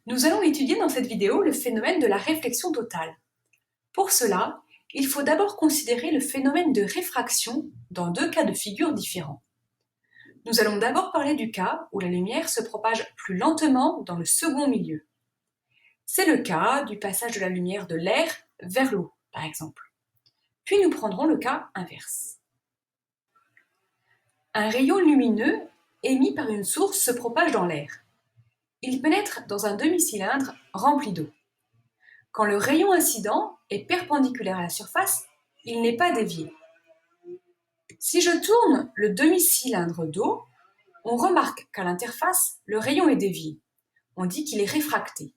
Nous allons étudier dans cette vidéo le phénomène de la réflexion totale. Pour cela, il faut d'abord considérer le phénomène de réfraction dans deux cas de figure différents. Nous allons d'abord parler du cas où la lumière se propage plus lentement dans le second milieu. C'est le cas du passage de la lumière de l'air vers l'eau, par exemple. Puis nous prendrons le cas inverse. Un rayon lumineux émis par une source se propage dans l'air. Il pénètre dans un demi-cylindre rempli d'eau. Quand le rayon incident est perpendiculaire à la surface, il n'est pas dévié. Si je tourne le demi-cylindre d'eau, on remarque qu'à l'interface, le rayon est dévié. On dit qu'il est réfracté.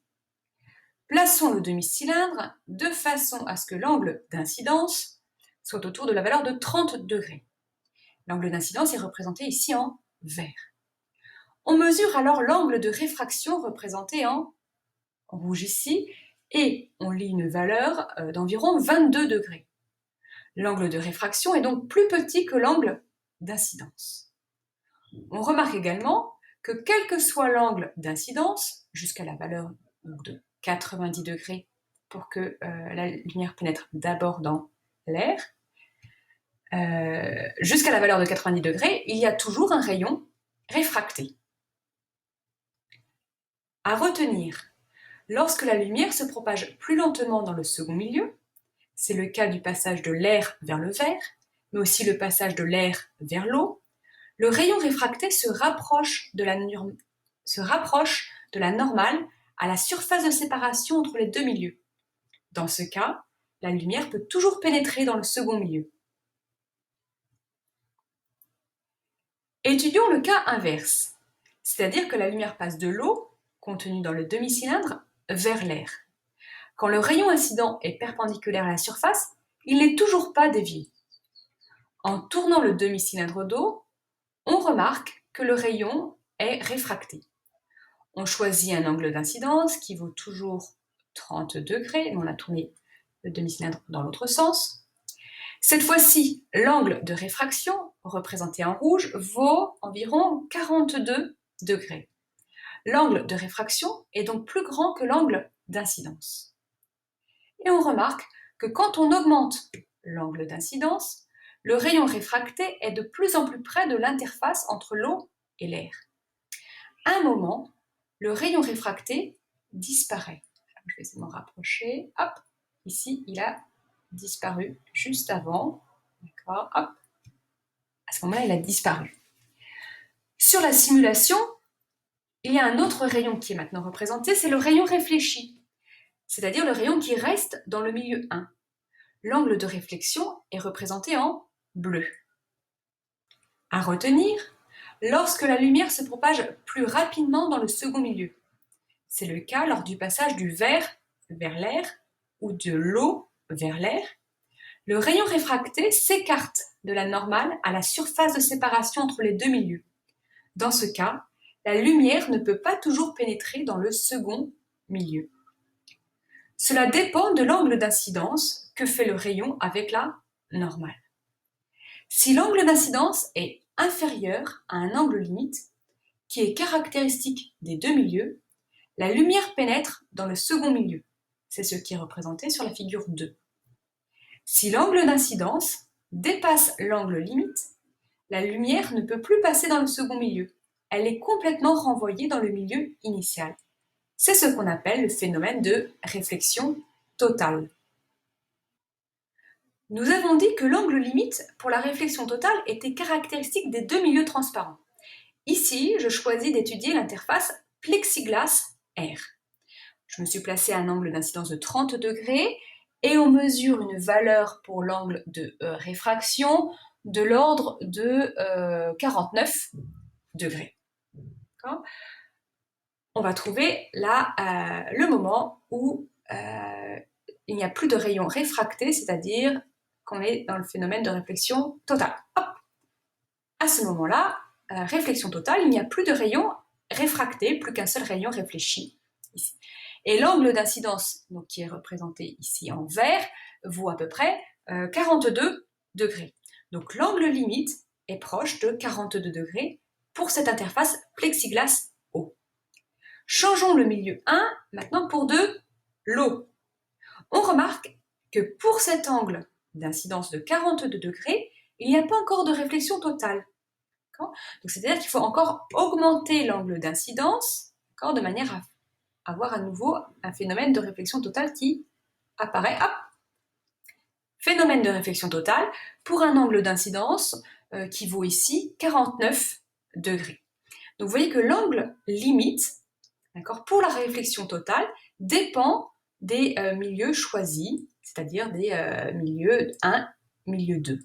Plaçons le demi-cylindre de façon à ce que l'angle d'incidence soit autour de la valeur de 30 degrés. L'angle d'incidence est représenté ici en vert. On mesure alors l'angle de réfraction représenté en rouge ici, et on lit une valeur d'environ 22 degrés. L'angle de réfraction est donc plus petit que l'angle d'incidence. On remarque également que quel que soit l'angle d'incidence, jusqu'à la valeur de 90 degrés pour que la lumière pénètre d'abord dans l'air, jusqu'à la valeur de 90 degrés, il y a toujours un rayon réfracté. À retenir, lorsque la lumière se propage plus lentement dans le second milieu, c'est le cas du passage de l'air vers le verre, mais aussi le passage de l'air vers l'eau, le rayon réfracté se rapproche de la normale à la surface de séparation entre les deux milieux. Dans ce cas, la lumière peut toujours pénétrer dans le second milieu. Étudions le cas inverse, c'est-à-dire que la lumière passe de l'eau, contenue dans le demi-cylindre, vers l'air. Quand le rayon incident est perpendiculaire à la surface, il n'est toujours pas dévié. En tournant le demi-cylindre d'eau, on remarque que le rayon est réfracté. On choisit un angle d'incidence qui vaut toujours 30 degrés, mais on a tourné le demi-cylindre dans l'autre sens. Cette fois-ci, l'angle de réfraction, représenté en rouge, vaut environ 42 degrés. L'angle de réfraction est donc plus grand que l'angle d'incidence. Et on remarque que quand on augmente l'angle d'incidence, le rayon réfracté est de plus en plus près de l'interface entre l'eau et l'air. À un moment, le rayon réfracté disparaît. Je vais essayer de m'en rapprocher. Hop, ici, il a disparu juste avant. D'accord, hop. À ce moment-là, il a disparu. Sur la simulation, il y a un autre rayon qui est maintenant représenté, c'est le rayon réfléchi, c'est-à-dire le rayon qui reste dans le milieu 1. L'angle de réflexion est représenté en bleu. À retenir, lorsque la lumière se propage plus rapidement dans le second milieu. C'est le cas lors du passage du verre vers l'air ou de l'eau vers l'air. Le rayon réfracté s'écarte de la normale à la surface de séparation entre les deux milieux. Dans ce cas, la lumière ne peut pas toujours pénétrer dans le second milieu. Cela dépend de l'angle d'incidence que fait le rayon avec la normale. Si l'angle d'incidence est inférieur à un angle limite, qui est caractéristique des deux milieux, la lumière pénètre dans le second milieu. C'est ce qui est représenté sur la figure 2. Si l'angle d'incidence dépasse l'angle limite, la lumière ne peut plus passer dans le second milieu. Elle est complètement renvoyée dans le milieu initial. C'est ce qu'on appelle le phénomène de réflexion totale. Nous avons dit que l'angle limite pour la réflexion totale était caractéristique des deux milieux transparents. Ici, je choisis d'étudier l'interface plexiglas-air. Je me suis placé à un angle d'incidence de 30 degrés et on mesure une valeur pour l'angle de réfraction de l'ordre de 49 degrés. On va trouver là le moment où il n'y a plus de rayon réfracté, c'est-à-dire qu'on est dans le phénomène de réflexion totale. Hop. À ce moment-là, réflexion totale, il n'y a plus de rayon réfracté, plus qu'un seul rayon réfléchi. Ici. Et l'angle d'incidence, donc qui est représenté ici en vert, vaut à peu près 42 degrés. Donc l'angle limite est proche de 42 degrés pour cette interface plexiglas-eau. Changeons le milieu 1 maintenant pour de l'eau. On remarque que pour cet angle d'incidence de 42 degrés, il n'y a pas encore de réflexion totale. Donc c'est-à-dire qu'il faut encore augmenter l'angle d'incidence de manière à avoir à nouveau un phénomène de réflexion totale qui apparaît. Hop. Phénomène de réflexion totale pour un angle d'incidence qui vaut ici 49 degrés. Donc vous voyez que l'angle limite, pour la réflexion totale, dépend des milieux choisis, c'est-à-dire des milieux 1, milieu 2.